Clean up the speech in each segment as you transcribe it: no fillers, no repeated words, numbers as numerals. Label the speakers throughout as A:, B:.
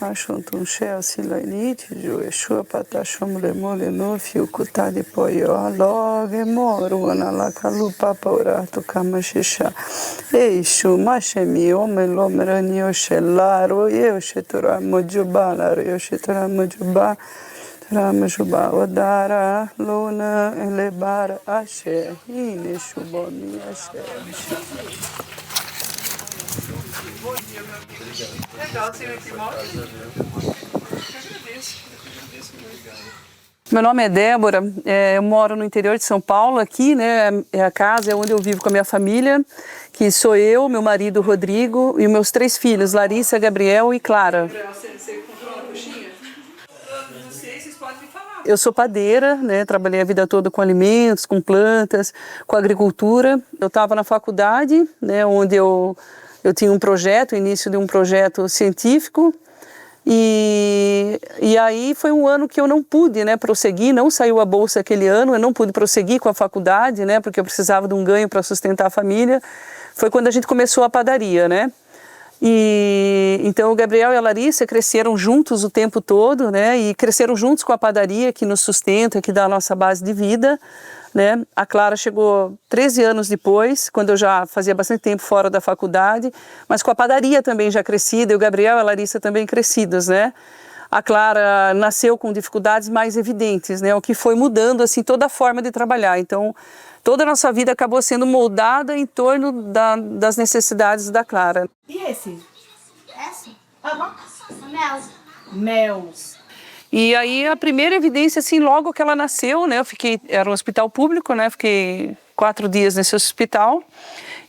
A: Achuntum shea silainite, Joeshua patachum lemoleno, fiucuta de poio, logo moro, na lacalu papaurato, camashicha. Eixo, machemi, omelomeranio, shelaro, eu chetura mojubala, eu chetura mojubá, Ramajubá, Odara, Luna, Elebara, Axé, Ineshubomi, Axé. Legal, você aqui mora? Meu nome é Débora, eu moro no interior de São Paulo, aqui, né, é a casa, é onde eu vivo com a minha família, que sou eu, meu marido Rodrigo e meus 3 filhos, Larissa, Gabriel e Clara. Você comprou uma coxinha? Não sei, vocês podem me falar. Eu sou padeira, né, trabalhei a vida toda com alimentos, com plantas, com agricultura. Eu estava na faculdade, né, onde eu tinha um projeto, o início de um projeto científico, e aí foi um ano que eu não pude, né, prosseguir, não saiu a bolsa aquele ano, eu não pude prosseguir com a faculdade, né, porque eu precisava de um ganho para sustentar a família. Foi quando a gente começou a padaria, né, e então o Gabriel e a Larissa cresceram juntos o tempo todo, né, e cresceram juntos com a padaria que nos sustenta, que dá a nossa base de vida. Né? A Clara chegou 13 anos depois, quando eu já fazia bastante tempo fora da faculdade, mas com a padaria também já crescida, e o Gabriel e a Larissa também crescidos, né? A Clara nasceu com dificuldades mais evidentes, né? O que foi mudando assim toda a forma de trabalhar. Então, toda a nossa vida acabou sendo moldada em torno das necessidades da Clara.
B: E esse?
C: Essa?
B: Aham.
C: Mel.
B: Mels.
A: E aí a primeira evidência, assim, logo que ela nasceu, né, era um hospital público, né, fiquei 4 dias nesse hospital,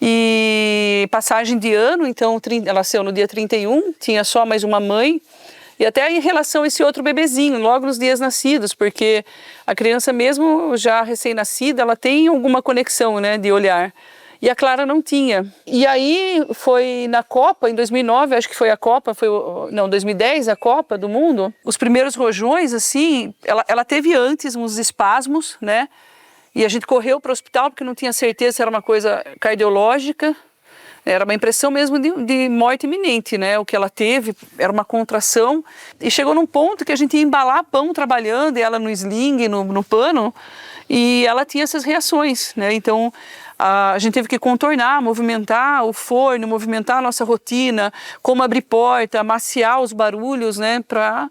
A: e passagem de ano, então ela nasceu no dia 31, tinha só mais uma mãe, e até em relação a esse outro bebezinho, logo nos dias nascidos, porque a criança mesmo já recém-nascida, ela tem alguma conexão, né, de olhar. E a Clara não tinha. E aí foi na Copa, em 2009, acho que foi a Copa, 2010, a Copa do Mundo. Os primeiros rojões, assim, ela teve antes uns espasmos, né? E a gente correu para o hospital porque não tinha certeza se era uma coisa cardiológica. Era uma impressão mesmo de morte iminente, né? O que ela teve era uma contração. E chegou num ponto que a gente ia embalar pão trabalhando, e ela no sling, no pano, e ela tinha essas reações, né? Então, a gente teve que contornar, movimentar o forno, movimentar a nossa rotina, como abrir porta, amaciar os barulhos, né, para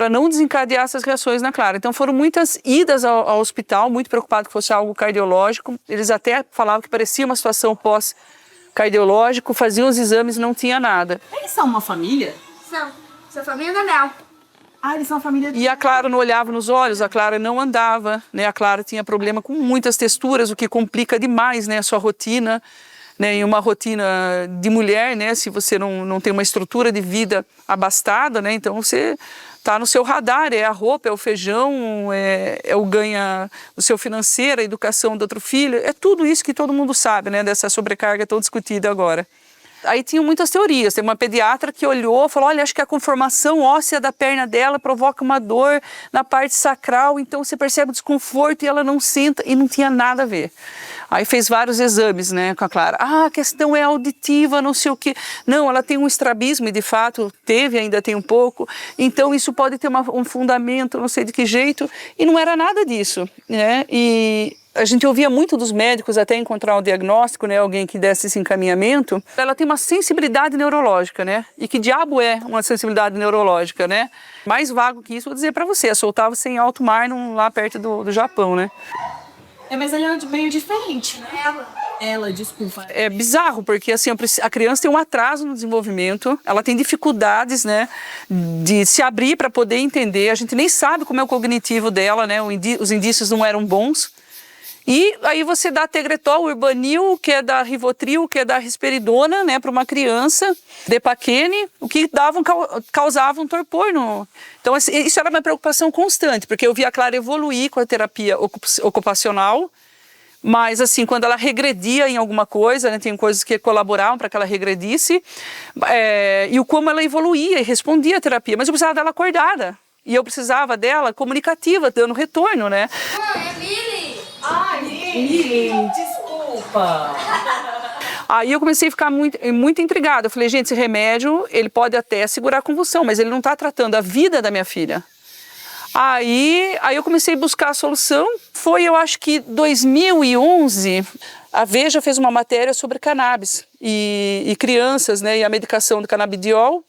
A: não desencadear essas reações na Clara. Então foram muitas idas ao hospital, muito preocupado que fosse algo cardiológico. Eles até falavam que parecia uma situação pós-cardiológico, faziam os exames e não tinha nada.
B: Eles são uma família?
C: São família da Mel.
B: Ah, eles são uma família...
A: E a Clara não olhava nos olhos, a Clara não andava, né? A Clara tinha problema com muitas texturas, o que complica demais, né, a sua rotina, né? E uma rotina de mulher, né? Se você não tem uma estrutura de vida abastada, né? Então você está no seu radar, é a roupa, é o feijão, é o seu financeiro, a educação do outro filho, é tudo isso que todo mundo sabe, né? Dessa sobrecarga tão discutida agora. Aí tinham muitas teorias, tem uma pediatra que olhou e falou, olha, acho que a conformação óssea da perna dela provoca uma dor na parte sacral, então você percebe o desconforto e ela não senta, e não tinha nada a ver. Aí fez vários exames, né, com a Clara. Ah, a questão é auditiva, não sei o quê. Não, ela tem um estrabismo e de fato ainda tem um pouco, então isso pode ter um fundamento, não sei de que jeito, e não era nada disso, né, e... A gente ouvia muito dos médicos até encontrar um diagnóstico, né, alguém que desse esse encaminhamento. Ela tem uma sensibilidade neurológica, né? E que diabo é uma sensibilidade neurológica, né? Mais vago que isso, vou dizer para você, soltava-se em alto mar lá perto do Japão, né?
B: Mas ela é meio diferente, né? Ela, desculpa.
A: É bizarro, porque assim, a criança tem um atraso no desenvolvimento, ela tem dificuldades, né, de se abrir para poder entender. A gente nem sabe como é o cognitivo dela, né? Os indícios não eram bons. E aí você dá Tegretol, Urbanil, que é da Rivotril, que é da Risperidona, né, para uma criança, Depaquene, o que causava um torpor. Então isso era uma preocupação constante, porque eu via a Clara evoluir com a terapia ocupacional, mas assim, quando ela regredia em alguma coisa, né, tem coisas que colaboravam para que ela regredisse, e o como ela evoluía e respondia à terapia, mas eu precisava dela acordada, e eu precisava dela comunicativa, dando retorno, né?
C: Mãe, é Mili!
B: Ai, Mili, desculpa.
A: Aí eu comecei a ficar muito intrigada. Eu falei, gente, esse remédio, ele pode até segurar a convulsão, mas ele não está tratando a vida da minha filha. Aí eu comecei a buscar a solução. Foi, eu acho que 2011, a Veja fez uma matéria sobre cannabis e crianças, né, e a medicação do canabidiol.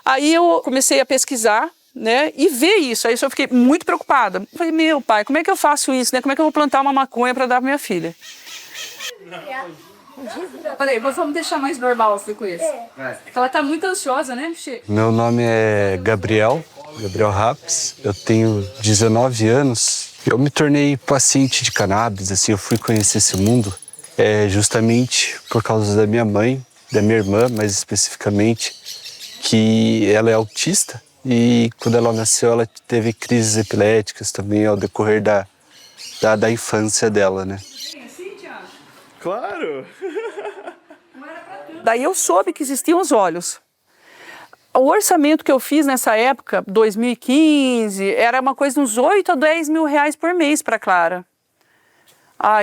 A: Aí eu comecei a pesquisar, né, e ver isso. Aí eu fiquei muito preocupada. Eu falei, meu pai, como é que eu faço isso, né? Como é que eu vou plantar uma maconha para dar para minha filha? Peraí, vamos deixar mais normal a frequência. Ela tá muito ansiosa, né, Che?
D: Meu nome é Gabriel Raps, eu tenho 19 anos. Eu me tornei paciente de cannabis, assim, eu fui conhecer esse mundo justamente por causa da minha mãe, da minha irmã, mais especificamente, que ela é autista e quando ela nasceu ela teve crises epiléticas também ao decorrer da infância dela, né?
E: Claro!
A: Daí eu soube que existiam os olhos. O orçamento que eu fiz nessa época, 2015, era uma coisa de uns 8 a 10 mil reais por mês para Clara.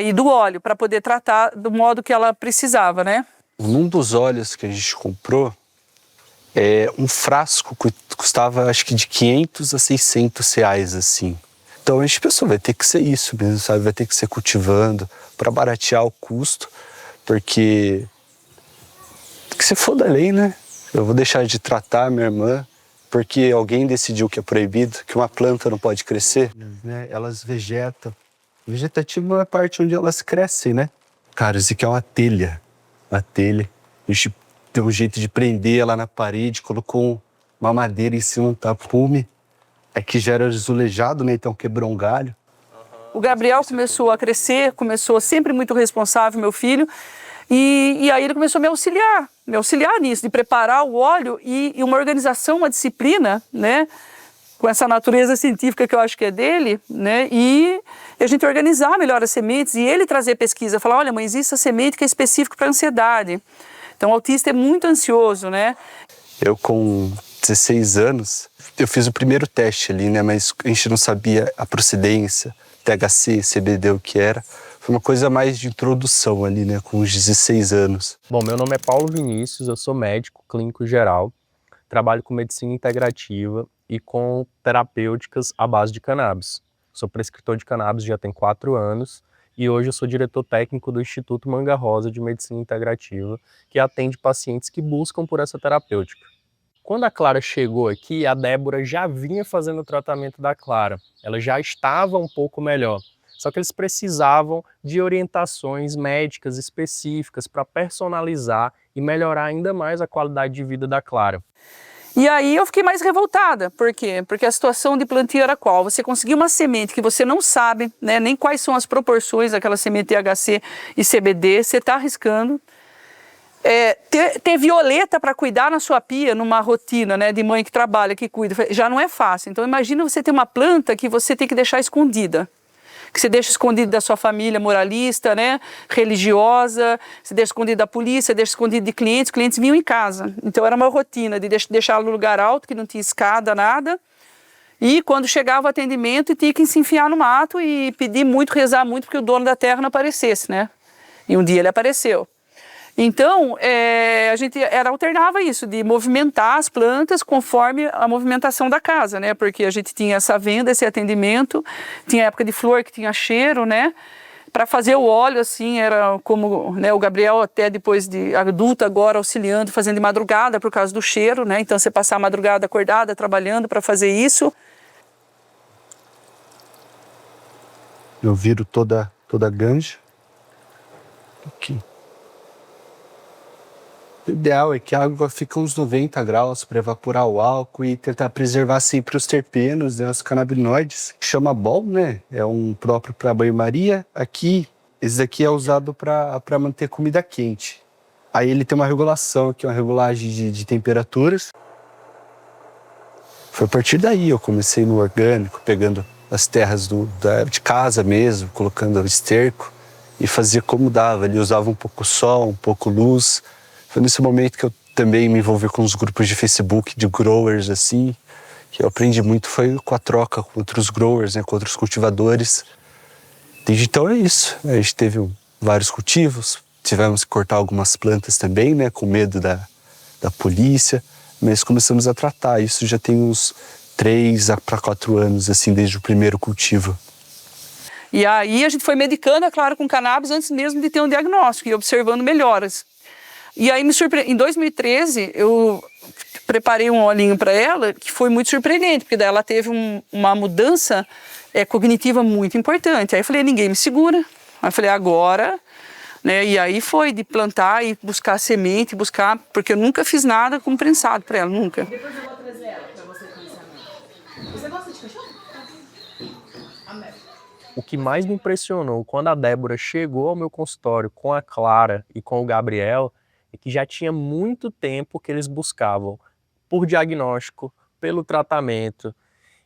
A: E do óleo, para poder tratar do modo que ela precisava, né?
D: Num dos óleos que a gente comprou, um frasco custava acho que de 500 a 600 reais, assim. Então a gente pensou, vai ter que ser isso mesmo, sabe? Vai ter que ser cultivando para baratear o custo, porque que se for da lei, né? Eu vou deixar de tratar minha irmã porque alguém decidiu que é proibido, que uma planta não pode crescer, né? Elas vegetam. Vegetativo é a parte onde elas crescem, né? Cara, isso aqui é uma telha. Uma telha. A gente deu um jeito de prender ela na parede, colocou uma madeira em cima, um tapume. Que já era azulejado, né? Então quebrou um galho.
A: O Gabriel começou a crescer, começou sempre muito responsável, meu filho. E aí ele começou a me auxiliar nisso, de preparar o óleo e uma organização, uma disciplina, né? Com essa natureza científica que eu acho que é dele, né? E a gente organizar melhor as sementes e ele trazer pesquisa, falar, olha mãe, existe essa semente que é específica para ansiedade. Então o autista é muito ansioso, né?
D: Eu com 16 anos, eu fiz o primeiro teste ali, né? Mas a gente não sabia a procedência, THC, CBD, o que era. Foi uma coisa mais de introdução ali, né? Com os 16 anos.
F: Bom, meu nome é Paulo Vinícius, eu sou médico clínico geral, trabalho com medicina integrativa e com terapêuticas à base de cannabis. Sou prescritor de cannabis já tem 4 anos e hoje eu sou diretor técnico do Instituto Manga Rosa de Medicina Integrativa, que atende pacientes que buscam por essa terapêutica. Quando a Clara chegou aqui, a Débora já vinha fazendo o tratamento da Clara. Ela já estava um pouco melhor. Só que eles precisavam de orientações médicas específicas para personalizar e melhorar ainda mais a qualidade de vida da Clara.
A: E aí eu fiquei mais revoltada. Por quê? Porque a situação de plantio era qual? Você conseguiu uma semente que você não sabe, né, nem quais são as proporções daquela semente THC e CBD, você está arriscando. Ter violeta para cuidar na sua pia, numa rotina, né, de mãe que trabalha, que cuida, já não é fácil. Então imagina você ter uma planta que você tem que deixar escondida. Que você deixa escondido da sua família moralista, né, religiosa, você deixa escondido da polícia, deixa escondido de clientes, os clientes vinham em casa. Então era uma rotina de deixar no lugar alto, que não tinha escada, nada. E quando chegava o atendimento, tinha que se enfiar no mato e pedir muito, rezar muito, porque o dono da terra não aparecesse, né? E um dia ele apareceu. Então, a gente alternava isso, de movimentar as plantas conforme a movimentação da casa, né? Porque a gente tinha essa venda, esse atendimento, tinha época de flor que tinha cheiro, né? Para fazer o óleo, assim, era como, né, o Gabriel até depois de adulto agora auxiliando, fazendo de madrugada por causa do cheiro, né? Então você passar a madrugada acordada, trabalhando para fazer isso.
D: Eu viro toda a ganja. Aqui. O ideal é que a água fique uns 90 graus para evaporar o álcool e tentar preservar sempre os terpenos, né, os canabinoides. Chama bol, né? É um próprio para banho-maria. Aqui, esse daqui é usado para manter comida quente. Aí ele tem uma regulação aqui, uma regulagem de temperaturas. Foi a partir daí eu comecei no orgânico, pegando as terras de casa mesmo, colocando o esterco e fazia como dava. Ele usava um pouco sol, um pouco luz. Foi nesse momento que eu também me envolvi com os grupos de Facebook, de growers, assim, que eu aprendi muito foi com a troca com outros growers, né, com outros cultivadores. Desde então é isso. A gente teve vários cultivos, tivemos que cortar algumas plantas também, né, com medo da polícia, mas começamos a tratar. Isso já tem uns 3 para 4 anos, assim, desde o primeiro cultivo.
A: E aí a gente foi medicando, é claro, com cannabis antes mesmo de ter um diagnóstico e observando melhoras. E aí em 2013 eu preparei um olhinho para ela que foi muito surpreendente, porque daí ela teve uma mudança cognitiva muito importante. Aí eu falei, ninguém me segura. Aí eu falei, agora, né? E aí foi de plantar e buscar semente, porque eu nunca fiz nada com prensado para ela, nunca.
B: Depois eu vou trazer ela pra você conhecer a Mel. Você gosta de cachorro? A Mel.
F: O que mais me impressionou quando a Débora chegou ao meu consultório com a Clara e com o Gabriel é que já tinha muito tempo que eles buscavam por diagnóstico, pelo tratamento,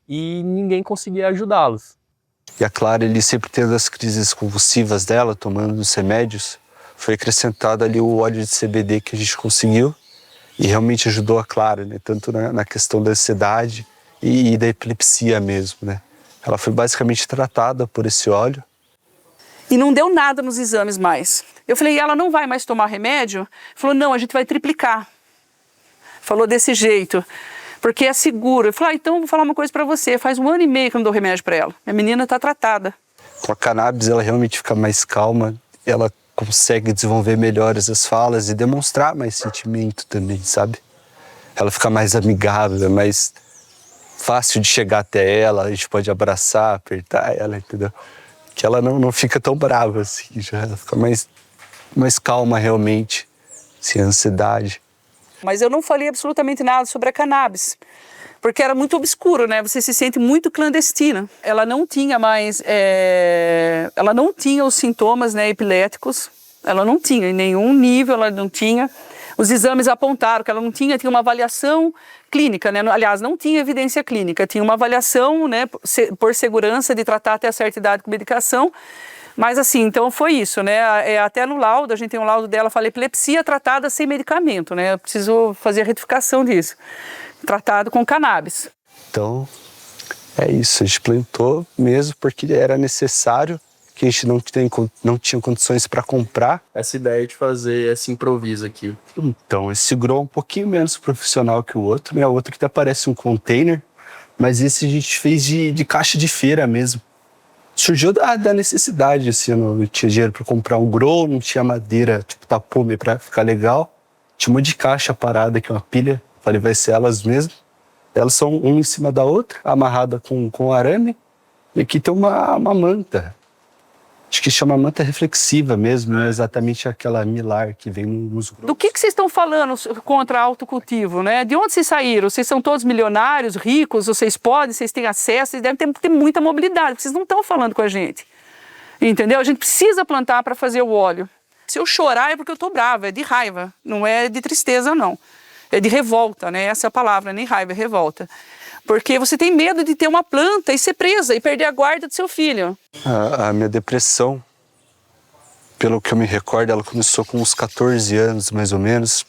F: e ninguém conseguia ajudá-los.
D: E a Clara, ele sempre tendo as crises convulsivas dela, tomando os remédios, foi acrescentado ali o óleo de CBD que a gente conseguiu e realmente ajudou a Clara, né? Tanto na questão da ansiedade e da epilepsia mesmo, né? Ela foi basicamente tratada por esse óleo.
A: E não deu nada nos exames mais. Eu falei, ela não vai mais tomar remédio? Falou, não, a gente vai triplicar. Falou desse jeito, porque é seguro. Eu falei, então vou falar uma coisa para você, faz 1 ano e meio que eu não dou remédio para ela. Minha menina está tratada.
D: Com a cannabis ela realmente fica mais calma, ela consegue desenvolver melhores as falas e demonstrar mais sentimento também, sabe? Ela fica mais amigável, mais fácil de chegar até ela, a gente pode abraçar, apertar ela, entendeu? Que ela não fica tão brava assim, já ela fica mais calma realmente, sem ansiedade.
A: Mas eu não falei absolutamente nada sobre a cannabis, porque era muito obscuro, né? Você se sente muito clandestina. Ela não tinha mais, ela não tinha os sintomas, né, epiléticos, ela não tinha, em nenhum nível ela não tinha. Os exames apontaram que ela não tinha uma avaliação clínica, né? Aliás, não tinha evidência clínica, tinha uma avaliação, né, por segurança de tratar até a certa idade com medicação. Mas assim, então foi isso, né? Até no laudo, a gente tem um laudo dela, fala epilepsia tratada sem medicamento, né? Eu preciso fazer a retificação disso. Tratado com cannabis.
D: Então, é isso, a gente plantou mesmo porque era necessário, que a gente não tinha condições para comprar.
F: Essa ideia de fazer esse improviso aqui.
D: Então, esse grow é um pouquinho menos profissional que o outro, né? O outro que até parece um container, mas esse a gente fez de caixa de feira mesmo. Surgiu da necessidade, assim, eu não tinha dinheiro para comprar um grow, não tinha madeira, tipo tapume para ficar legal. Tinha uma de caixa parada aqui, uma pilha, falei, vai ser elas mesmo. Elas são uma em cima da outra, amarrada com arame, e aqui tem uma manta. Acho que chama manta reflexiva mesmo, não é exatamente aquela milar que vem nos growers.
A: Do que vocês estão falando contra autocultivo, né? De onde vocês saíram? Vocês são todos milionários, ricos, vocês podem, vocês têm acesso, vocês devem ter muita mobilidade, porque vocês não estão falando com a gente. Entendeu? A gente precisa plantar para fazer o óleo. Se eu chorar é porque eu estou brava, é de raiva, não é de tristeza, não. É de revolta, né? Essa é a palavra, nem raiva, é revolta. Porque você tem medo de ter uma planta e ser presa e perder a guarda do seu filho.
D: A minha depressão, pelo que eu me recordo, ela começou com uns 14 anos, mais ou menos.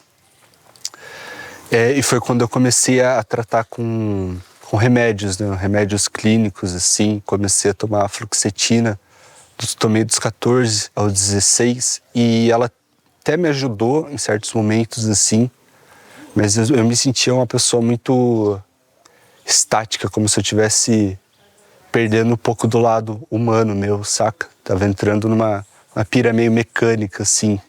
D: E foi quando eu comecei a tratar com remédios, né? Remédios clínicos, assim. Comecei a tomar fluoxetina. Tomei dos 14 aos 16. E ela até me ajudou em certos momentos, assim. Mas eu me sentia uma pessoa muito estática, como se eu estivesse perdendo um pouco do lado humano meu, saca? Tava entrando numa pira meio mecânica, assim.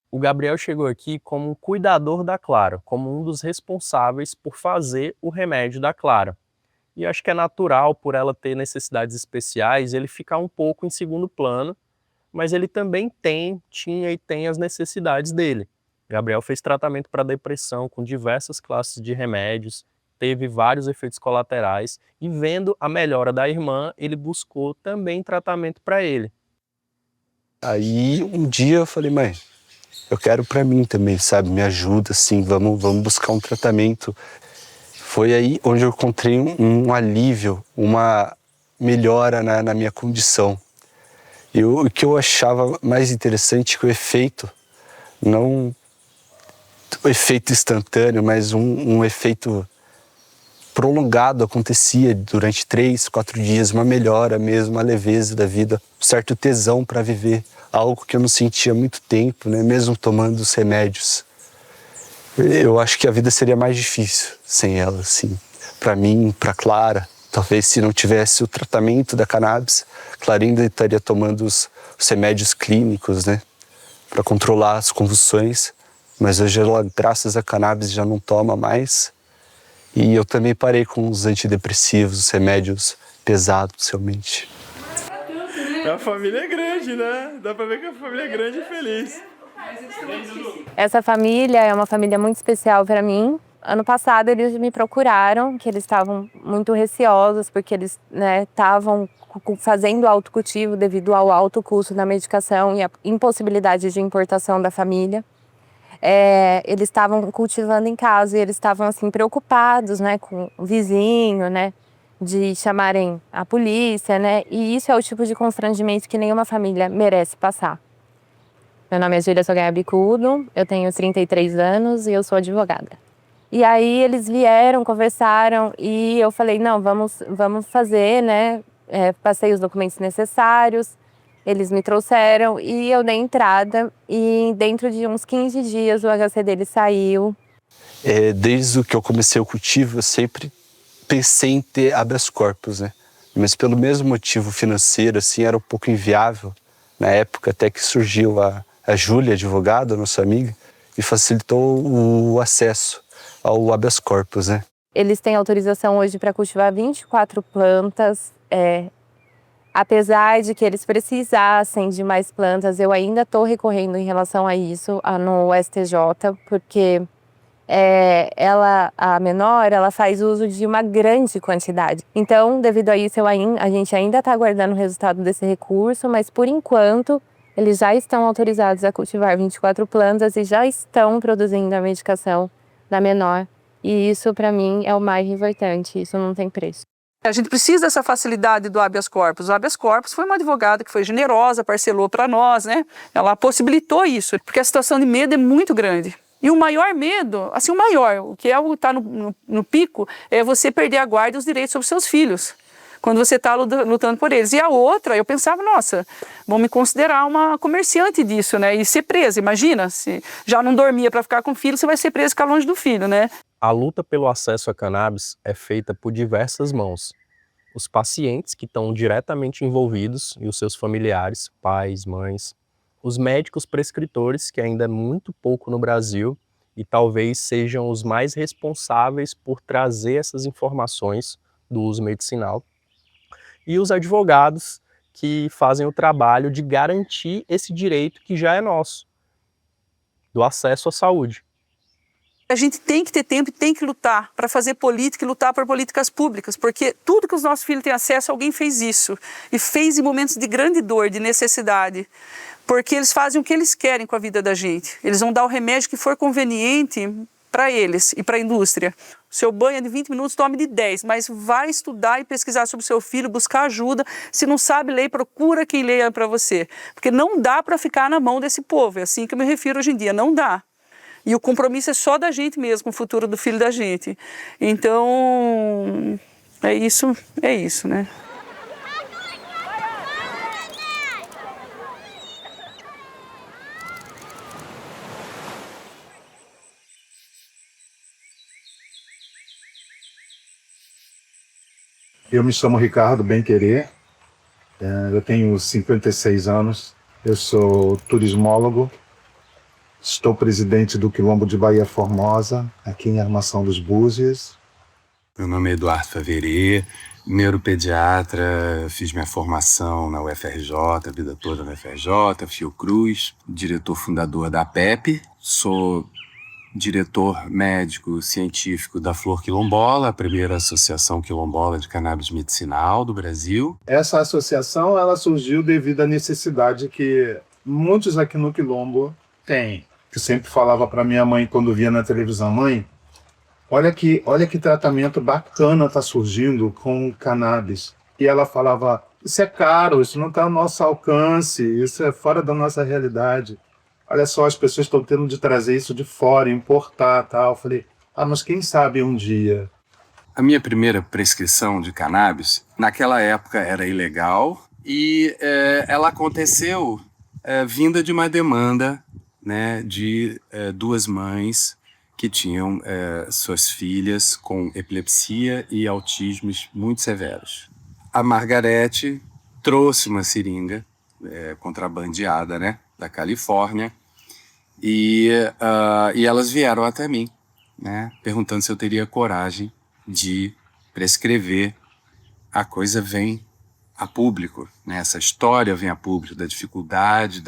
F: O Gabriel chegou aqui como um cuidador da Clara, como um dos responsáveis por fazer o remédio da Clara. E acho que é natural, por ela ter necessidades especiais, ele ficar um pouco em segundo plano, mas ele também tinha e tem as necessidades dele. Gabriel fez tratamento para depressão com diversas classes de remédios, teve vários efeitos colaterais e, vendo a melhora da irmã, ele buscou também tratamento para ele.
D: Aí um dia eu falei, mãe, eu quero para mim também, sabe? Me ajuda, assim, vamos buscar um tratamento. Foi aí onde eu encontrei um alívio, uma melhora na minha condição. E o que eu achava mais interessante que o efeito, não o efeito instantâneo, mas um efeito prolongado acontecia durante 3, 4 dias, uma melhora mesmo, uma leveza da vida, um certo tesão para viver, algo que eu não sentia há muito tempo, né? Mesmo tomando os remédios. Eu acho que a vida seria mais difícil sem ela, assim. Para mim, para Clara, talvez se não tivesse o tratamento da cannabis, Clara ainda estaria tomando os remédios clínicos, né? Para controlar as convulsões. Mas hoje ela, graças à cannabis, já não toma mais. E eu também parei com os antidepressivos, os remédios pesados, realmente.
E: A família é grande, né? Dá pra ver que a família é grande e feliz.
G: Essa família é uma família muito especial para mim. Ano passado eles me procuraram, que eles estavam muito receosos, porque eles estavam fazendo autocultivo devido ao alto custo da medicação e a impossibilidade de importação da família. Eles estavam cultivando em casa e eles estavam assim preocupados, né, com o vizinho, né, de chamarem a polícia, né, e isso é o tipo de constrangimento que nenhuma família merece passar. Meu nome é Júlia Sogaia Bicudo, eu tenho 33 anos e eu sou advogada. E aí eles vieram, conversaram e eu falei, não, vamos fazer, né, passei os documentos necessários. Eles me trouxeram e eu dei entrada e dentro de uns 15 dias o HC dele saiu.
D: Desde que eu comecei o cultivo, eu sempre pensei em ter habeas corpus, né? Mas pelo mesmo motivo financeiro, assim, era um pouco inviável. Na época até que surgiu a Júlia, advogada, nossa amiga, e facilitou o acesso ao habeas corpus, né?
G: Eles têm autorização hoje para cultivar 24 plantas. Apesar de que eles precisassem de mais plantas, eu ainda estou recorrendo em relação a isso no STJ, porque a menor, ela faz uso de uma grande quantidade. Então, devido a isso, a gente ainda está aguardando o resultado desse recurso, mas por enquanto, eles já estão autorizados a cultivar 24 plantas e já estão produzindo a medicação da menor. E isso, para mim, é o mais importante, isso não tem preço.
A: A gente precisa dessa facilidade do habeas corpus. O habeas corpus foi uma advogada que foi generosa, parcelou para nós, né? Ela possibilitou isso, porque a situação de medo é muito grande. E o maior medo, assim, o que está no pico, é você perder a guarda e os direitos sobre seus filhos, quando você está lutando por eles. E a outra, eu pensava, nossa, vão me considerar uma comerciante disso, né? E ser presa, imagina, se já não dormia para ficar com o filho, você vai ser presa e ficar longe do filho, né?
F: A luta pelo acesso à cannabis é feita por diversas mãos. Os pacientes que estão diretamente envolvidos e os seus familiares, pais, mães. Os médicos prescritores, que ainda é muito pouco no Brasil e talvez sejam os mais responsáveis por trazer essas informações do uso medicinal. E os advogados, que fazem o trabalho de garantir esse direito que já é nosso, do acesso à saúde.
A: A gente tem que ter tempo e tem que lutar para fazer política e lutar por políticas públicas, porque tudo que os nossos filhos têm acesso, alguém fez isso. E fez em momentos de grande dor, de necessidade. Porque eles fazem o que eles querem com a vida da gente. Eles vão dar o remédio que for conveniente para eles e para a indústria. O seu banho é de 20 minutos, tome de 10, mas vai estudar e pesquisar sobre o seu filho, buscar ajuda. Se não sabe ler, procura quem leia para você. Porque não dá para ficar na mão desse povo, é assim que eu me refiro hoje em dia, não dá. E o compromisso é só da gente mesmo, com o futuro do filho da gente. Então, é isso, né?
H: Eu me chamo Ricardo Bem-Querer, eu tenho 56 anos, eu sou turismólogo, estou presidente do Quilombo de Bahia Formosa, aqui em Armação dos Búzios.
I: Meu nome é Eduardo Faverê, neuropediatra, fiz minha formação na UFRJ, a vida toda na UFRJ, Fiocruz, diretor fundador da APEP, sou diretor médico científico da Flor Quilombola, a primeira associação quilombola de cannabis medicinal do Brasil.
H: Essa associação ela surgiu devido à necessidade que muitos aqui no Quilombo têm. Eu sempre falava para minha mãe quando via na televisão, mãe, olha que tratamento bacana está surgindo com cannabis. E ela falava, isso é caro, isso não está ao nosso alcance, isso é fora da nossa realidade. Olha só, as pessoas estão tendo de trazer isso de fora, importar, tal. Eu falei, mas quem sabe um dia.
I: A minha primeira prescrição de cannabis, naquela época era ilegal e ela aconteceu vinda de uma demanda, né, de duas mães que tinham suas filhas com epilepsia e autismos muito severos. A Margarete trouxe uma seringa contrabandeada, né, da Califórnia, e elas vieram até mim, né, perguntando se eu teria coragem de prescrever. A coisa vem a público, né, essa história vem a público da dificuldade,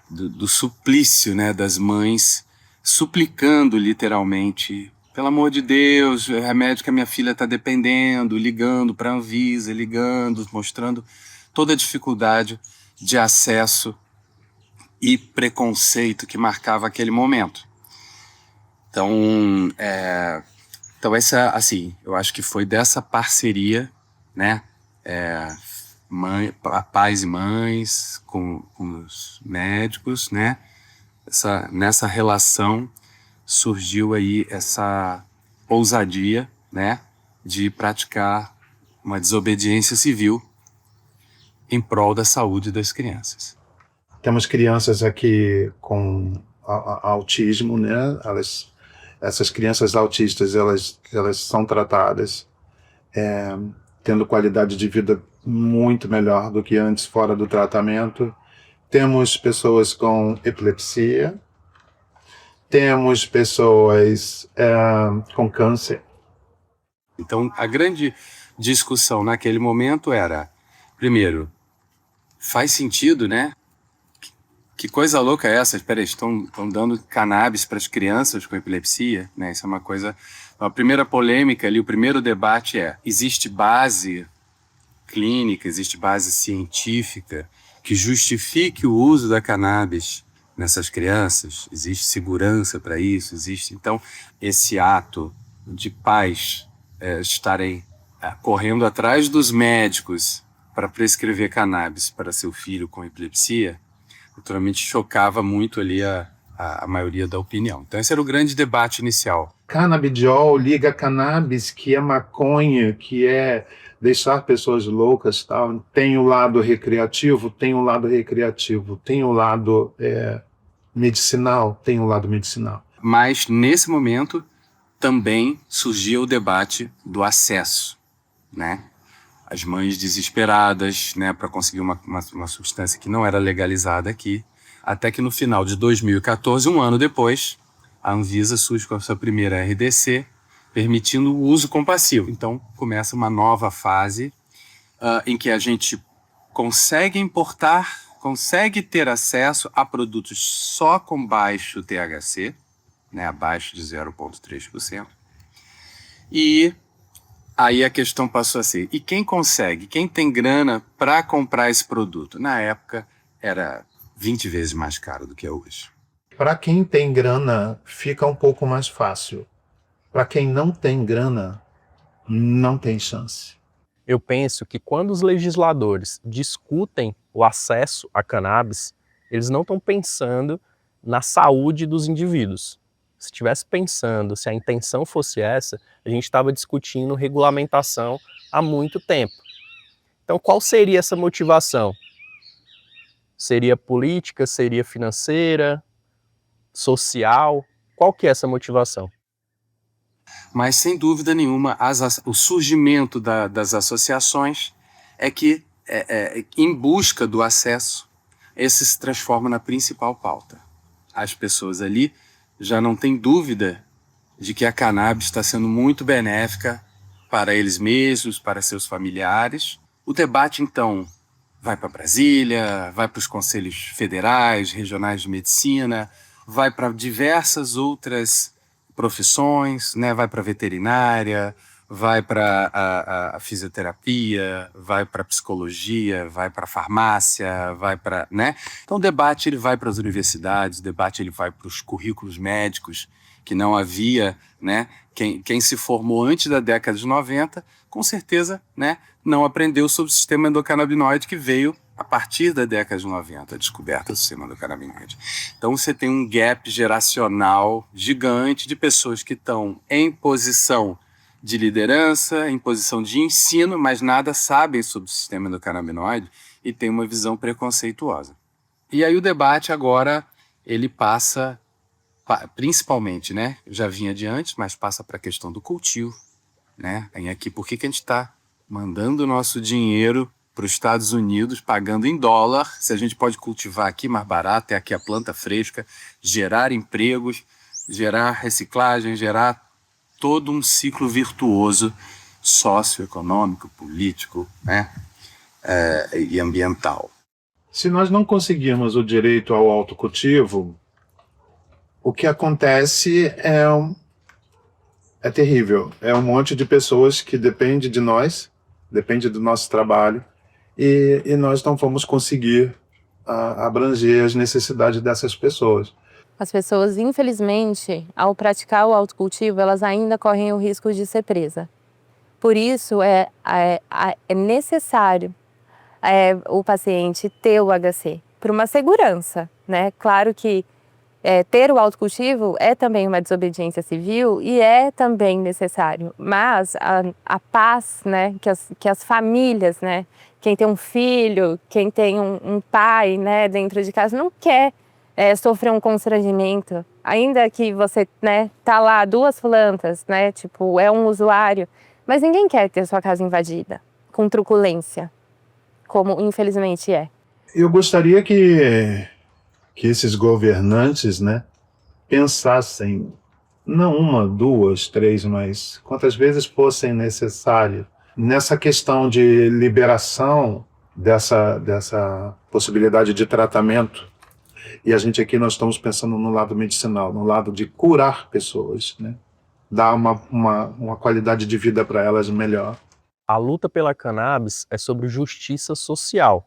I: do suplício, né, das mães suplicando literalmente, pelo amor de Deus, o remédio que a minha filha está dependendo, ligando para a Anvisa, ligando, mostrando toda a dificuldade de acesso e preconceito que marcava aquele momento. Então essa, assim, eu acho que foi dessa parceria, né, pais e mães com os médicos, né, nessa relação surgiu aí essa ousadia, né, de praticar uma desobediência civil em prol da saúde das crianças.
H: Temos crianças aqui com autismo, né? Essas crianças autistas, elas são tratadas tendo qualidade de vida muito melhor do que antes fora do tratamento. Temos pessoas com epilepsia, temos pessoas com câncer.
I: Então, a grande discussão naquele momento era, primeiro, faz sentido, né? Que coisa louca é essa? Espera aí, estão dando cannabis para as crianças com epilepsia? Né? Isso é uma coisa... A primeira polêmica ali, o primeiro debate existe base clínica, existe base científica que justifique o uso da cannabis nessas crianças? Existe segurança para isso? Existe, então, esse ato de pais estarem correndo atrás dos médicos para prescrever cannabis para seu filho com epilepsia, naturalmente chocava muito ali a maioria da opinião. Então esse era o grande debate inicial.
H: Canabidiol liga cannabis, que é maconha, que é deixar pessoas loucas, tal. Tem o lado recreativo, tem o lado medicinal, tem o lado medicinal.
I: Mas nesse momento também surgia o debate do acesso, né? As mães desesperadas, né, para conseguir uma substância que não era legalizada aqui, até que no final de 2014, um ano depois, a Anvisa surge com a sua primeira RDC, permitindo o uso compassivo. Então começa uma nova fase em que a gente consegue importar, consegue ter acesso a produtos só com baixo THC, né, abaixo de 0,3%. E aí a questão passou a ser, e quem consegue, quem tem grana para comprar esse produto? Na época era 20 vezes mais caro do que é hoje.
H: Para quem tem grana, fica um pouco mais fácil. Para quem não tem grana, não tem chance.
F: Eu penso que quando os legisladores discutem o acesso à cannabis, eles não estão pensando na saúde dos indivíduos. Se estivesse pensando, se a intenção fosse essa, a gente estava discutindo regulamentação há muito tempo. Então, qual seria essa motivação? Seria política, seria financeira, social? Qual que é essa motivação?
I: Mas, sem dúvida nenhuma, o surgimento das associações é que, em busca do acesso, esse se transforma na principal pauta. As pessoas ali já não têm dúvida de que a cannabis está sendo muito benéfica para eles mesmos, para seus familiares. O debate, então, vai para Brasília, vai para os conselhos federais, regionais de medicina, vai para diversas outras profissões, né? Vai para a veterinária, vai para a fisioterapia, vai para a psicologia, vai para a farmácia, vai para, né? Então o debate ele vai para as universidades, o debate ele vai para os currículos médicos, que não havia, né? Quem se formou antes da década de 90, com certeza, né, não aprendeu sobre o sistema endocannabinoide que veio a partir da década de 90, a descoberta do sistema endocannabinoide. Então você tem um gap geracional gigante de pessoas que estão em posição de liderança, em posição de ensino, mas nada sabem sobre o sistema endocannabinoide e tem uma visão preconceituosa. E aí o debate agora, ele passa, principalmente, né? Já vinha de antes, mas passa para a questão do cultivo, né? Tem aqui, por que a gente está mandando o nosso dinheiro para os Estados Unidos, pagando em dólar, se a gente pode cultivar aqui mais barato, ter aqui a planta fresca, gerar empregos, gerar reciclagem, gerar todo um ciclo virtuoso socioeconômico, político, né? E ambiental.
H: Se nós não conseguirmos o direito ao autocultivo, o que acontece é terrível. É um monte de pessoas que depende de nós, depende do nosso trabalho, e nós não vamos conseguir abranger as necessidades dessas pessoas.
G: As pessoas, infelizmente, ao praticar o autocultivo, elas ainda correm o risco de ser presa. Por isso, é necessário o paciente ter o HC, por uma segurança, né? Claro que ter o autocultivo é também uma desobediência civil e é também necessário, mas a paz, né, que as famílias, né, quem tem um filho, quem tem um pai, né, dentro de casa, não quer sofrer um constrangimento, ainda que você, né, tá lá 2 plantas, né, tipo, é um usuário, mas ninguém quer ter sua casa invadida com truculência, como infelizmente é.
H: Eu gostaria que esses governantes, né, pensassem, não 1, 2, 3, mas quantas vezes fossem necessário, nessa questão de liberação dessa possibilidade de tratamento. E a gente aqui, nós estamos pensando no lado medicinal, no lado de curar pessoas, né? Dar uma qualidade de vida para elas melhor.
F: A luta pela cannabis é sobre justiça social.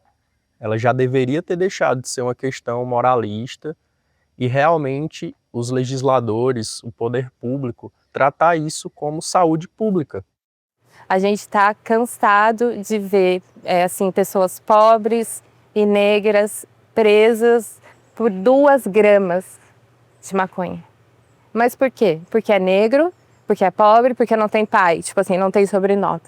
F: Ela já deveria ter deixado de ser uma questão moralista e realmente os legisladores, o poder público, tratar isso como saúde pública.
G: A gente está cansado de ver assim, pessoas pobres e negras presas por 2 gramas de maconha. Mas por quê? Porque é negro, porque é pobre, porque não tem pai, tipo assim, não tem sobrenome.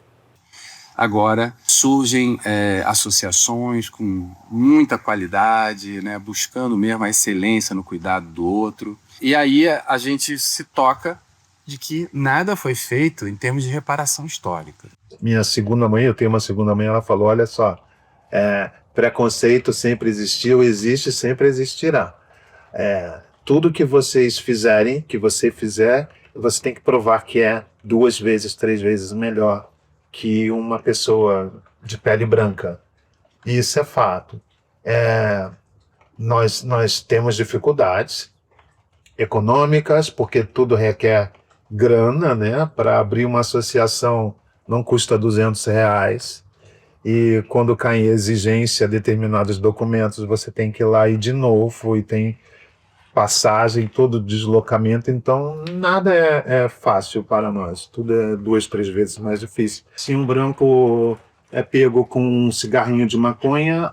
I: Agora surgem associações com muita qualidade, né, buscando mesmo a excelência no cuidado do outro. E aí a gente se toca de que nada foi feito em termos de reparação histórica.
H: Minha segunda mãe, eu tenho uma segunda mãe, ela falou, olha só, preconceito sempre existiu, existe, sempre existirá. Tudo que vocês fizerem, que você fizer, você tem que provar que é 2 vezes, 3 vezes melhor que uma pessoa de pele branca. Isso é fato. Nós temos dificuldades econômicas, porque tudo requer grana, né? Para abrir uma associação não custa R$200. E quando cai em exigência determinados documentos, você tem que ir lá e de novo, e tem passagem, todo deslocamento, então nada é fácil para nós, tudo é 2, 3 vezes mais difícil. Se um branco é pego com um cigarrinho de maconha,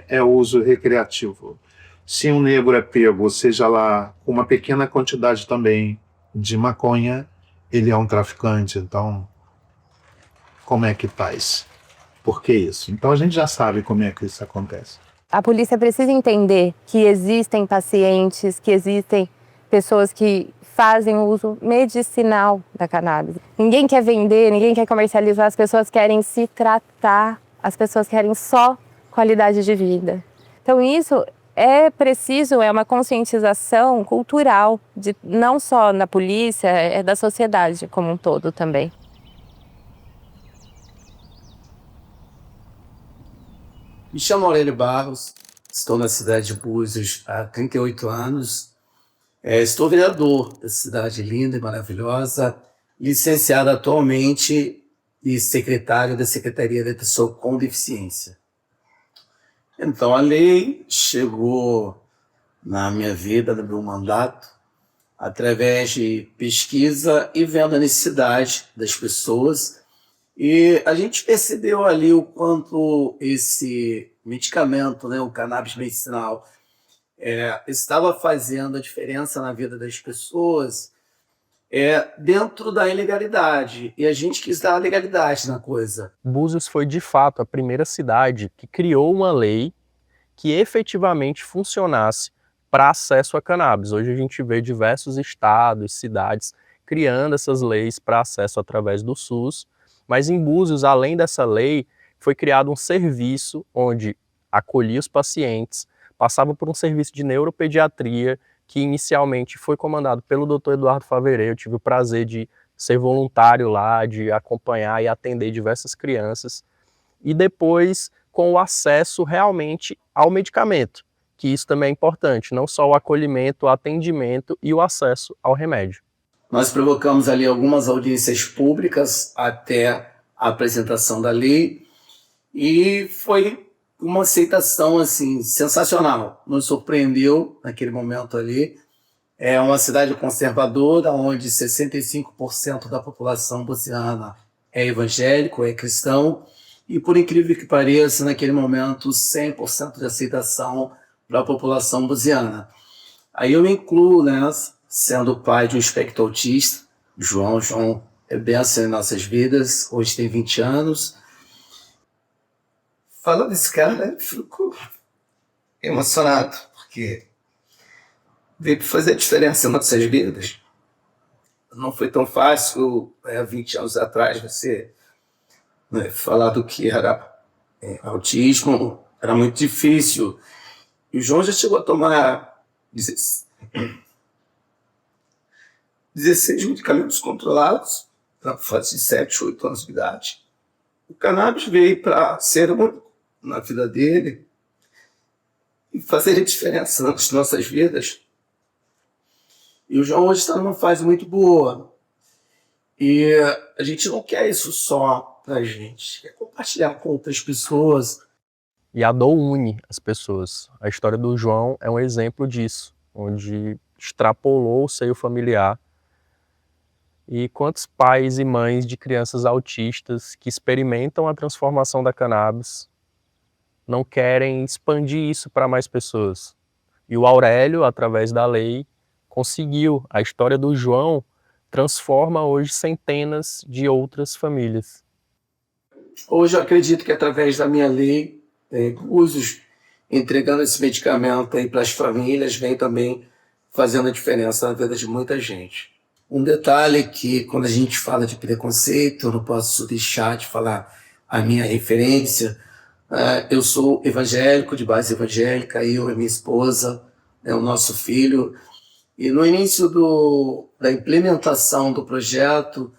H: é uso recreativo. Se um negro é pego, seja lá com uma pequena quantidade também de maconha, ele é um traficante, então como é que faz? Por que isso? Então a gente já sabe como é que isso acontece.
G: A polícia precisa entender que existem pacientes, que existem pessoas que fazem o uso medicinal da cannabis. Ninguém quer vender, ninguém quer comercializar, as pessoas querem se tratar, as pessoas querem só qualidade de vida. Então isso é preciso, é uma conscientização cultural, não só na polícia, é da sociedade como um todo também.
J: Me chamo Aurélio Barros, estou na cidade de Búzios há 38 anos. Estou vereador da cidade linda e maravilhosa, licenciado atualmente e secretário da Secretaria da Pessoa com Deficiência. Então, a lei chegou na minha vida, no meu mandato, através de pesquisa e vendo a necessidade das pessoas. E a gente percebeu ali o quanto esse medicamento, né, o cannabis medicinal, estava fazendo a diferença na vida das pessoas dentro da ilegalidade. E a gente quis dar a legalidade na coisa.
F: Búzios foi, de fato, a primeira cidade que criou uma lei que efetivamente funcionasse para acesso a cannabis. Hoje a gente vê diversos estados, cidades criando essas leis para acesso através do SUS, mas em Búzios, além dessa lei, foi criado um serviço onde acolhia os pacientes, passava por um serviço de neuropediatria, que inicialmente foi comandado pelo Dr. Eduardo Faverê. Eu tive o prazer de ser voluntário lá, de acompanhar e atender diversas crianças, e depois com o acesso realmente ao medicamento, que isso também é importante, não só o acolhimento, o atendimento e o acesso ao remédio.
J: Nós provocamos ali algumas audiências públicas até a apresentação da lei e foi uma aceitação assim sensacional. Nos surpreendeu naquele momento ali. É uma cidade conservadora, onde 65% da população buziana é evangélico, é cristão, e por incrível que pareça, naquele momento, 100% de aceitação para a população buziana. Aí eu me incluo nessa, sendo pai de um espectro autista, João. João é bênção em nossas vidas, hoje tem 20 anos. Falando desse cara, eu fico emocionado, porque veio para fazer a diferença em nossas vidas. Não foi tão fácil, 20 anos atrás, você falar do que era autismo, era muito difícil. E o João já chegou a tomar 16 medicamentos controlados, na fase de 7, 8 anos de idade. O cannabis veio para ser único na vida dele e fazer a diferença nas nossas vidas. E o João hoje está numa fase muito boa. E a gente não quer isso só pra gente, quer compartilhar com outras pessoas.
F: E a dor une as pessoas. A história do João é um exemplo disso, onde extrapolou o seio familiar. E quantos pais e mães de crianças autistas que experimentam a transformação da cannabis não querem expandir isso para mais pessoas? E o Aurélio, através da lei, conseguiu. A história do João transforma hoje centenas de outras famílias.
J: Hoje eu acredito que através da minha lei, Búzios entregando esse medicamento aí para as famílias, vem também fazendo a diferença na vida de muita gente. Um detalhe que quando a gente fala de preconceito, eu não posso deixar de falar a minha referência. Eu sou evangélico, de base evangélica, eu e minha esposa, o nosso filho. E no início da implementação do projeto,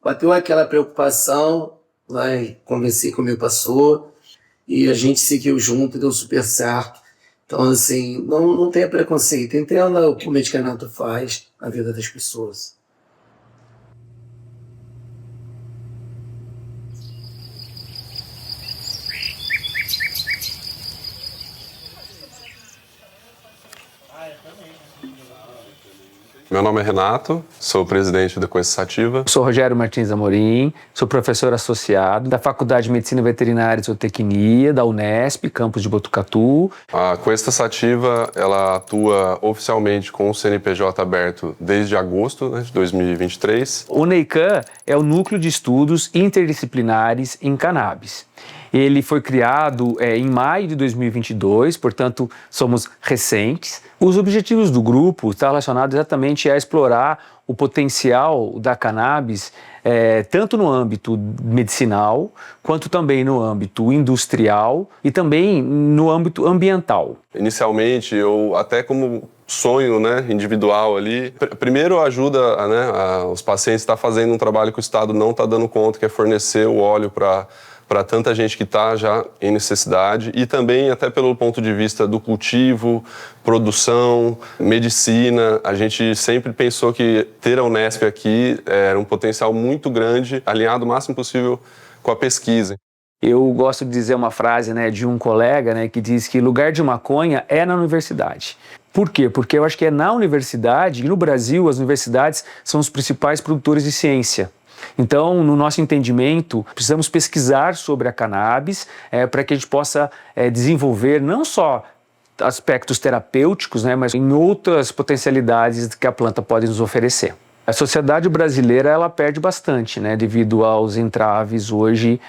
J: bateu aquela preocupação, lá e conversei com o meu pastor, e a gente seguiu junto e deu super certo. Então, assim, não tenha preconceito, entenda o que o medicamento faz na vida das pessoas.
K: Meu nome é Renato, sou presidente da Coesa Sativa.
L: Sou Rogério Martins Amorim, sou professor associado da Faculdade de Medicina Veterinária e Zootecnia, da Unesp, campus de Botucatu.
K: A Coesa Sativa, ela atua oficialmente com o CNPJ aberto desde agosto de 2023.
L: O NEICAN é o Núcleo de Estudos Interdisciplinares em Cannabis. Ele foi criado em maio de 2022, portanto, somos recentes. Os objetivos do grupo estão relacionados exatamente a explorar o potencial da cannabis, tanto no âmbito medicinal, quanto também no âmbito industrial e também no âmbito ambiental.
K: Inicialmente, eu até como sonho individual ali, primeiro ajuda os pacientes a estar fazendo um trabalho que o Estado não está dando conta, que é fornecer o óleo para tanta gente que está já em necessidade, e também até pelo ponto de vista do cultivo, produção, medicina. A gente sempre pensou que ter a Unesp aqui era um potencial muito grande, alinhado o máximo possível com a pesquisa.
L: Eu gosto de dizer uma frase de um colega que diz que lugar de maconha é na universidade. Por quê? Porque eu acho que é na universidade, e no Brasil as universidades são os principais produtores de ciência. Então, no nosso entendimento, precisamos pesquisar sobre a cannabis para que a gente possa desenvolver não só aspectos terapêuticos, mas em outras potencialidades que a planta pode nos oferecer. A sociedade brasileira ela perde bastante, né, devido aos entraves hoje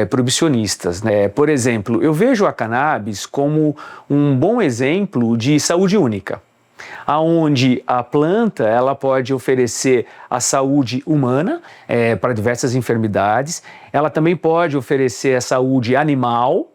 L: proibicionistas, né? Por exemplo, eu vejo a cannabis como um bom exemplo de saúde única, aonde a planta ela pode oferecer a saúde humana para diversas enfermidades, ela também pode oferecer a saúde animal,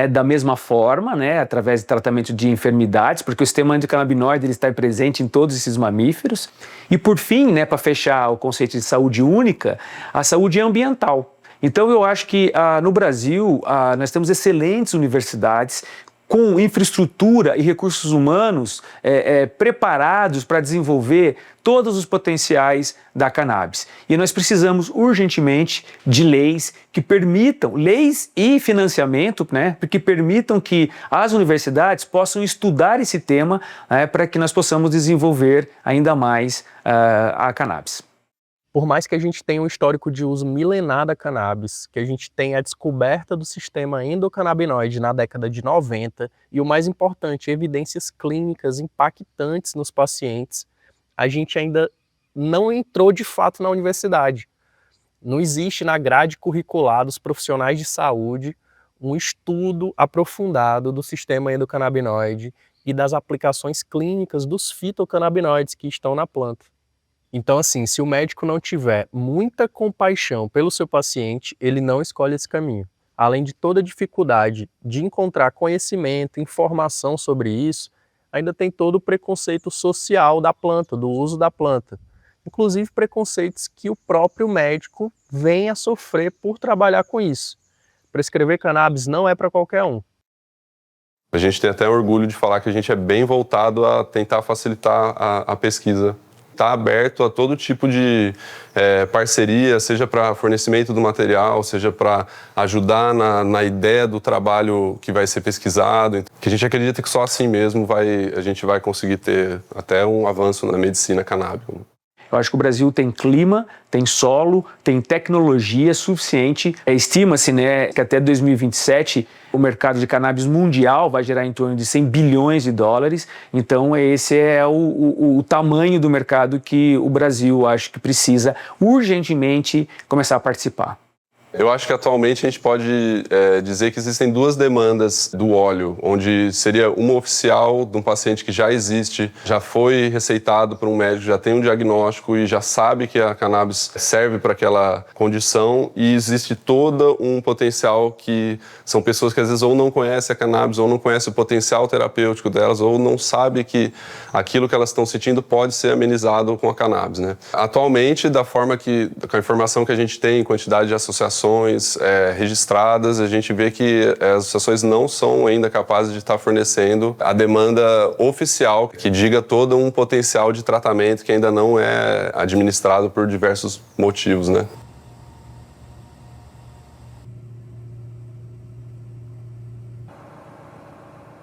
L: da mesma forma, através de tratamento de enfermidades, porque o sistema endocannabinoide ele está presente em todos esses mamíferos. E por fim, para fechar o conceito de saúde única, a saúde ambiental. Então eu acho que no Brasil nós temos excelentes universidades com infraestrutura e recursos humanos preparados para desenvolver todos os potenciais da cannabis. E nós precisamos urgentemente de leis que permitam, leis e financiamento, que permitam que as universidades possam estudar esse tema para que nós possamos desenvolver ainda mais a cannabis.
F: Por mais que a gente tenha um histórico de uso milenar da cannabis, que a gente tenha a descoberta do sistema endocannabinoide na década de 90 e, o mais importante, evidências clínicas impactantes nos pacientes, a gente ainda não entrou de fato na universidade. Não existe na grade curricular dos profissionais de saúde um estudo aprofundado do sistema endocannabinoide e das aplicações clínicas dos fitocannabinoides que estão na planta. Então, assim, se o médico não tiver muita compaixão pelo seu paciente, ele não escolhe esse caminho. Além de toda a dificuldade de encontrar conhecimento, informação sobre isso, ainda tem todo o preconceito social da planta, do uso da planta. Inclusive preconceitos que o próprio médico vem a sofrer por trabalhar com isso. Prescrever cannabis não é para qualquer um.
K: A gente tem até orgulho de falar que a gente é bem voltado a tentar facilitar a pesquisa. Está aberto a todo tipo de parceria, seja para fornecimento do material, seja para ajudar na ideia do trabalho que vai ser pesquisado. Que a gente acredita que só assim mesmo a gente vai conseguir ter até um avanço na medicina canábica.
L: Eu acho que o Brasil tem clima, tem solo, tem tecnologia suficiente. Estima-se, que até 2027 o mercado de cannabis mundial vai gerar em torno de 100 bilhões de dólares. Então esse é o tamanho do mercado que o Brasil acho que precisa urgentemente começar a participar.
K: Eu acho que atualmente a gente pode dizer que existem duas demandas do óleo, onde seria uma oficial de um paciente que já existe, já foi receitado por um médico, já tem um diagnóstico e já sabe que a cannabis serve para aquela condição, e existe todo um potencial que são pessoas que às vezes ou não conhecem a cannabis, ou não conhecem o potencial terapêutico delas, ou não sabem que aquilo que elas estão sentindo pode ser amenizado com a cannabis, né? Atualmente, com a informação que a gente tem, quantidade de associações registradas, a gente vê que as associações não são ainda capazes de estar fornecendo a demanda oficial que diga todo um potencial de tratamento que ainda não é administrado por diversos motivos, né?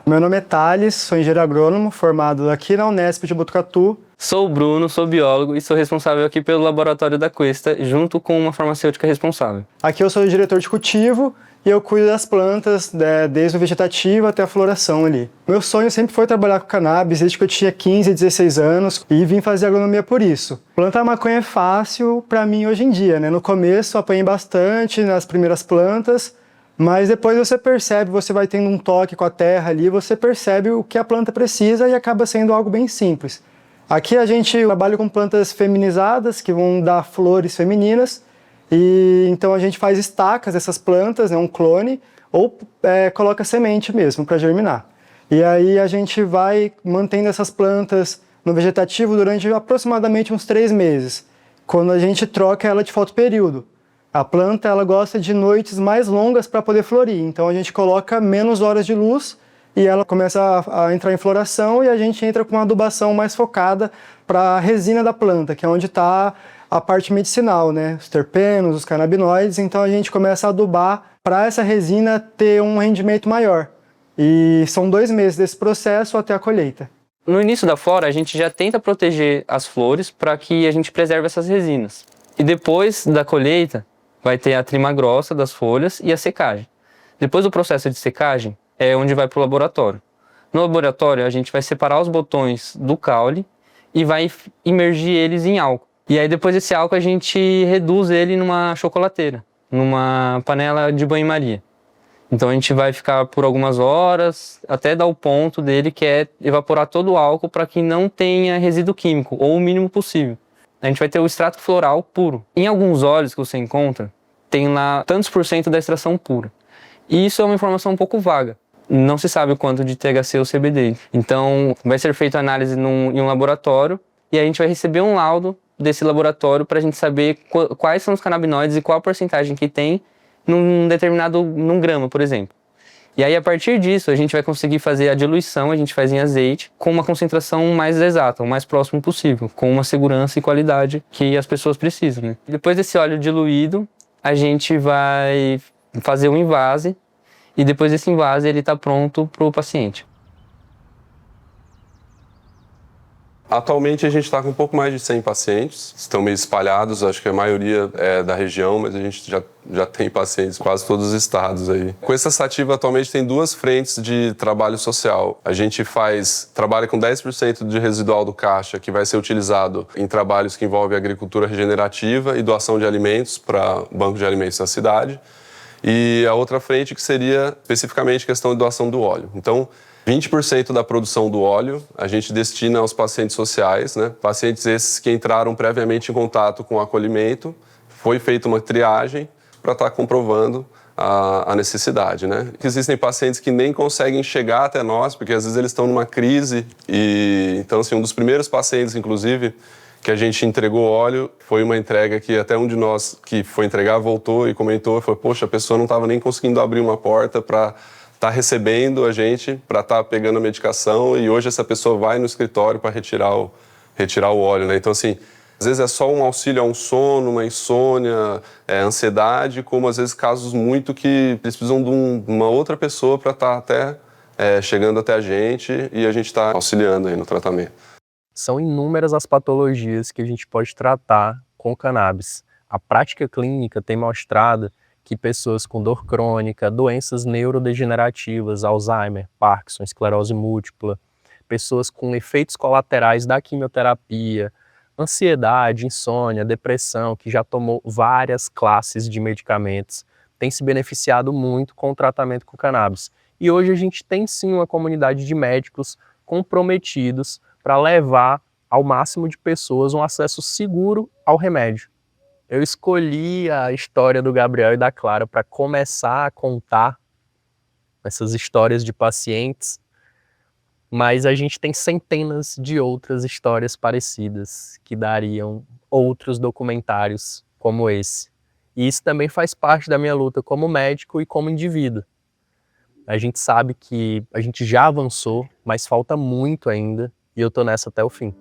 M: Meu nome é Thales, sou engenheiro agrônomo, formado aqui na Unesp de Botucatu.
N: Sou o Bruno, sou biólogo e sou responsável aqui pelo laboratório da Questa, junto com uma farmacêutica responsável.
M: Aqui eu sou o diretor de cultivo e eu cuido das plantas, desde o vegetativo até a floração ali. Meu sonho sempre foi trabalhar com cannabis, desde que eu tinha 15, 16 anos, e vim fazer agronomia por isso. Plantar maconha é fácil para mim hoje em dia, né? No começo eu apanhei bastante nas primeiras plantas, mas depois você percebe, você vai tendo um toque com a terra ali, você percebe o que a planta precisa e acaba sendo algo bem simples. Aqui a gente trabalha com plantas feminizadas, que vão dar flores femininas, e então a gente faz estacas dessas plantas, um clone, ou coloca semente mesmo para germinar. E aí a gente vai mantendo essas plantas no vegetativo durante aproximadamente uns 3 meses, quando a gente troca ela de fotoperíodo. A planta ela gosta de noites mais longas para poder florir, então a gente coloca menos horas de luz e ela começa a entrar em floração, e a gente entra com uma adubação mais focada para a resina da planta, que é onde está a parte medicinal, né? Os terpenos, os canabinoides, então a gente começa a adubar para essa resina ter um rendimento maior. E são 2 meses desse processo até a colheita.
N: No início da flora, a gente já tenta proteger as flores para que a gente preserve essas resinas. E depois da colheita, vai ter a trima grossa das folhas e a secagem. Depois do processo de secagem, é onde vai para o laboratório. No laboratório, a gente vai separar os botões do caule e vai imergir eles em álcool. E aí depois desse álcool a gente reduz ele numa chocolateira, numa panela de banho-maria. Então a gente vai ficar por algumas horas até dar o ponto dele, que é evaporar todo o álcool para que não tenha resíduo químico, ou o mínimo possível. A gente vai ter o extrato floral puro. Em alguns óleos que você encontra, tem lá tantos por cento da extração pura. E isso é uma informação um pouco vaga. Não se sabe o quanto de THC ou CBD. Então vai ser feita análise em um laboratório e a gente vai receber um laudo desse laboratório para a gente saber quais são os canabinoides e qual a porcentagem que tem num grama, por exemplo. E aí, a partir disso, a gente vai conseguir fazer a diluição, a gente faz em azeite, com uma concentração mais exata, o mais próximo possível, com uma segurança e qualidade que as pessoas precisam, né? Depois desse óleo diluído, a gente vai fazer um invase, e depois desse invase ele está pronto para o paciente.
K: Atualmente a gente está com um pouco mais de 100 pacientes, estão meio espalhados, acho que a maioria é da região, mas a gente já tem pacientes em quase todos os estados aí. Com essa sativa atualmente tem duas frentes de trabalho social. A gente trabalha com 10% de residual do caixa que vai ser utilizado em trabalhos que envolvem agricultura regenerativa e doação de alimentos para o banco de alimentos da cidade. E a outra frente que seria especificamente questão de doação do óleo. Então, 20% da produção do óleo a gente destina aos pacientes sociais, né? Pacientes esses que entraram previamente em contato com o acolhimento, foi feita uma triagem para estar comprovando a necessidade, né? Existem pacientes que nem conseguem chegar até nós, porque às vezes eles estão numa crise e então assim, um dos primeiros pacientes, inclusive, que a gente entregou óleo, foi uma entrega que até um de nós que foi entregar voltou e comentou, foi, poxa, a pessoa não estava nem conseguindo abrir uma porta para tá recebendo a gente para estar pegando a medicação e hoje essa pessoa vai no escritório para retirar o óleo, né? Então, assim, às vezes é só um auxílio a um sono, uma insônia, ansiedade, como às vezes casos muito que eles precisam de uma outra pessoa para estar até chegando até a gente e a gente está auxiliando aí no tratamento.
F: São inúmeras as patologias que a gente pode tratar com cannabis. A prática clínica tem mostrado que pessoas com dor crônica, doenças neurodegenerativas, Alzheimer, Parkinson, esclerose múltipla, pessoas com efeitos colaterais da quimioterapia, ansiedade, insônia, depressão, que já tomou várias classes de medicamentos, têm se beneficiado muito com o tratamento com cannabis. E hoje a gente tem sim uma comunidade de médicos comprometidos para levar ao máximo de pessoas um acesso seguro ao remédio. Eu escolhi a história do Gabriel e da Clara para começar a contar essas histórias de pacientes, mas a gente tem centenas de outras histórias parecidas que dariam outros documentários como esse. E isso também faz parte da minha luta como médico e como indivíduo. A gente sabe que a gente já avançou, mas falta muito ainda e eu tô nessa até o fim.